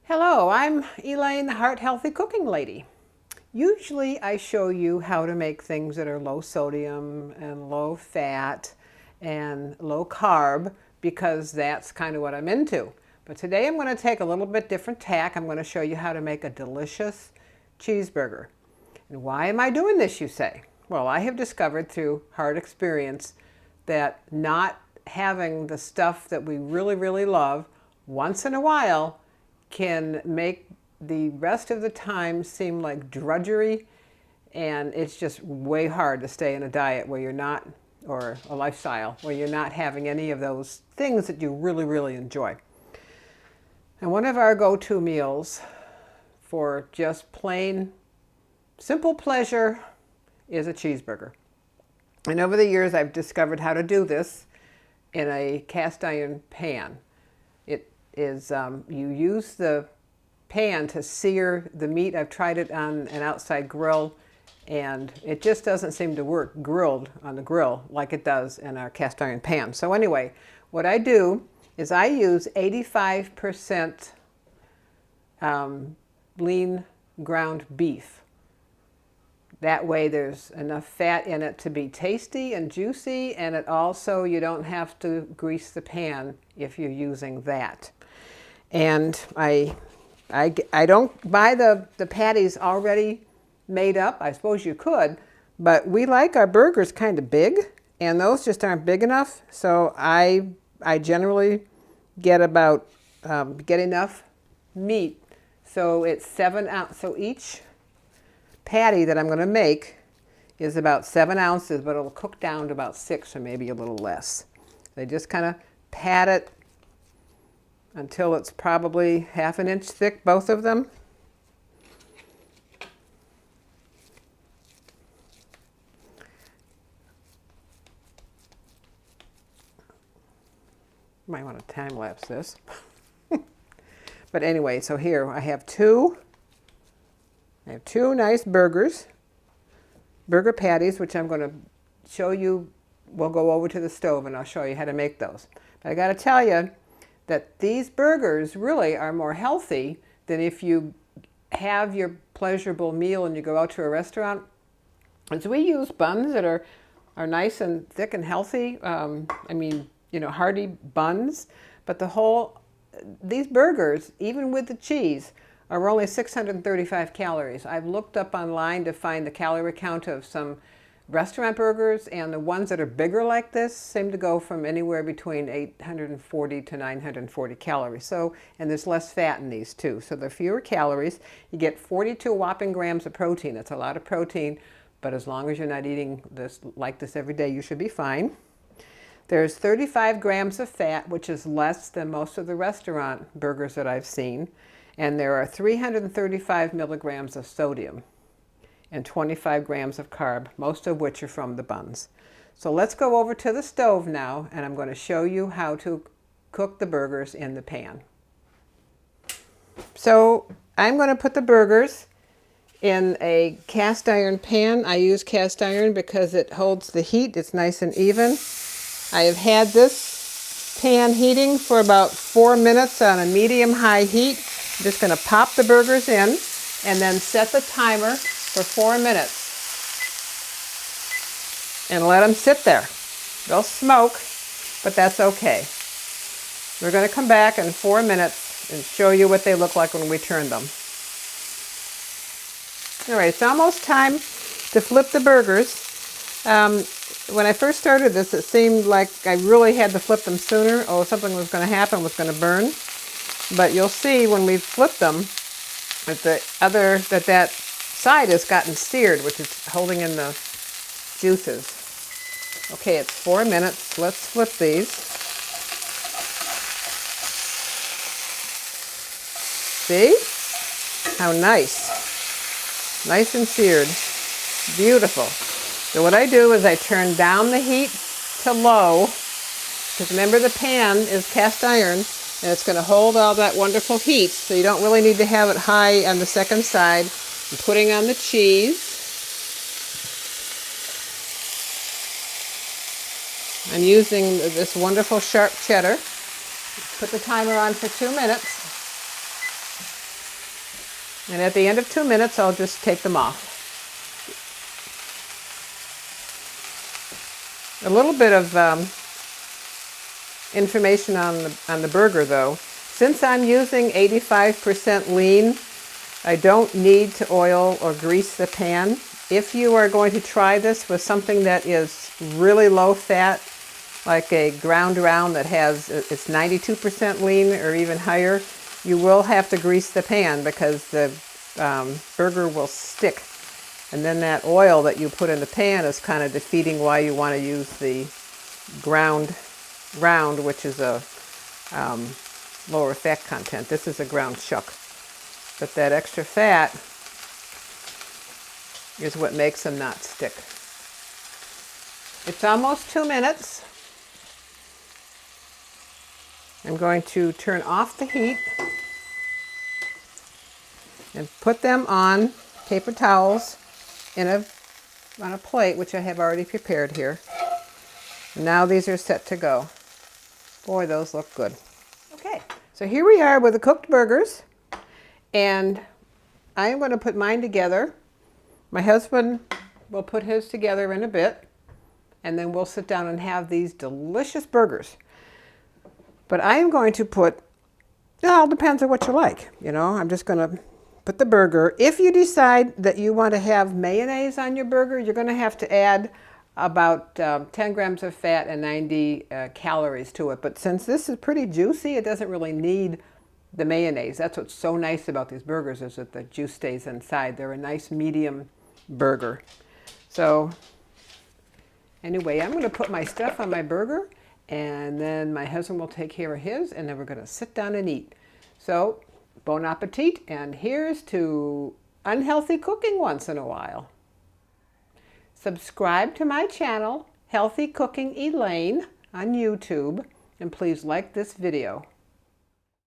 Hello, I'm Elaine, the Heart Healthy Cooking Lady. Usually I show you how to make things that are low sodium and low fat and low carb because that's kind of what I'm into. But today I'm going to take a little bit different tack. I'm going to show you how to make a delicious cheeseburger. And why am I doing this, you say? Well, I have discovered through hard experience that not having the stuff that we really love once in a while can make the rest of the time seem like drudgery, and it's just way hard to stay in a diet where you're not, or a lifestyle where you're not having any of those things that you really enjoy. And one of our go-to meals for just plain simple pleasure is a cheeseburger. And over the years I've discovered how to do this in a cast iron pan. Is you use the pan to sear the meat. I've tried it on an outside grill and it just doesn't seem to work grilled on the grill like it does in our cast iron pan. So anyway, what I do is I use 85% lean ground beef. That way there's enough fat in it to be tasty and juicy, and it also, you don't have to grease the pan if you're using that. And I don't buy the patties already made up. I suppose you could, but we like our burgers kind of big, and those just aren't big enough. So I generally get about get enough meat. So it's 7 ounces. So each patty that I'm going to make is about 7 ounces, but it'll cook down to about 6 or maybe a little less. They just kind of pat it until it's probably half an inch thick, both of them. Might want to time lapse this. But anyway, so here I have two nice burger patties, which I'm going to show you. We'll go over to the stove and I'll show you how to make those. But I got to tell you that these burgers really are more healthy than if you have your pleasurable meal and you go out to a restaurant. And so we use buns that are nice and thick and healthy. I mean, you know, hearty buns. But these burgers, even with the cheese, are only 635 calories. I've looked up online to find the calorie count of some restaurant burgers, and the ones that are bigger like this seem to go from anywhere between 840 to 940 calories. So, and there's less fat in these too. So there are fewer calories. You get 42 whopping grams of protein. That's a lot of protein, but as long as you're not eating this like this every day, you should be fine. There's 35 grams of fat, which is less than most of the restaurant burgers that I've seen. And there are 335 milligrams of sodium and 25 grams of carb, most of which are from the buns. So let's go over to the stove now, and I'm going to show you how to cook the burgers in the pan. So I'm going to put the burgers in a cast iron pan. I use cast iron because it holds the heat. It's nice and even. I have had this pan heating for about 4 minutes on a medium-high heat. I'm just going to pop the burgers in and then set the timer for 4 minutes and let them sit there. They'll smoke, but that's okay. We're going to come back in 4 minutes and show you what they look like when we turn them. All right, it's almost time to flip the burgers. When I first started this, it seemed like I really had to flip them sooner. Oh, something was going to happen, was going to burn. But you'll see when we flip them that side has gotten seared, which is holding in the juices. Okay, it's 4 minutes. Let's flip these. See? How nice. Nice and seared. Beautiful. So what I do is I turn down the heat to low, because remember the pan is cast iron, and it's going to hold all that wonderful heat, so you don't really need to have it high on the second side. I'm putting on the cheese. I'm using this wonderful sharp cheddar. Put the timer on for 2 minutes. And at the end of 2 minutes, I'll just take them off. A little bit of information on the burger though. Since I'm using 85% lean, I don't need to oil or grease the pan. If you are going to try this with something that is really low fat, like a ground round that has, it's 92% lean or even higher, you will have to grease the pan because the burger will stick. And then that oil that you put in the pan is kind of defeating why you want to use the ground round, which is a lower fat content. This is a ground chuck. But that extra fat is what makes them not stick. It's almost 2 minutes. I'm going to turn off the heat and put them on paper towels on a plate, which I have already prepared here. Now these are set to go. Boy, those look good. Okay, so here we are with the cooked burgers, and I'm going to put mine together. My husband will put his together in a bit, and then we'll sit down and have these delicious burgers. But I am going to put, it all depends on what you like. You know, I'm just going to put the burger. If you decide that you want to have mayonnaise on your burger, you're going to have to add about 10 grams of fat and 90 calories to it. But since this is pretty juicy, it doesn't really need the mayonnaise. That's what's so nice about these burgers, is that the juice stays inside. They're a nice medium burger. So anyway, I'm going to put my stuff on my burger, and then my husband will take care of his, and then we're going to sit down and eat. So bon appetit, and here's to unhealthy cooking once in a while. Subscribe to my channel, Healthy Cooking Elaine, on YouTube, and please like this video.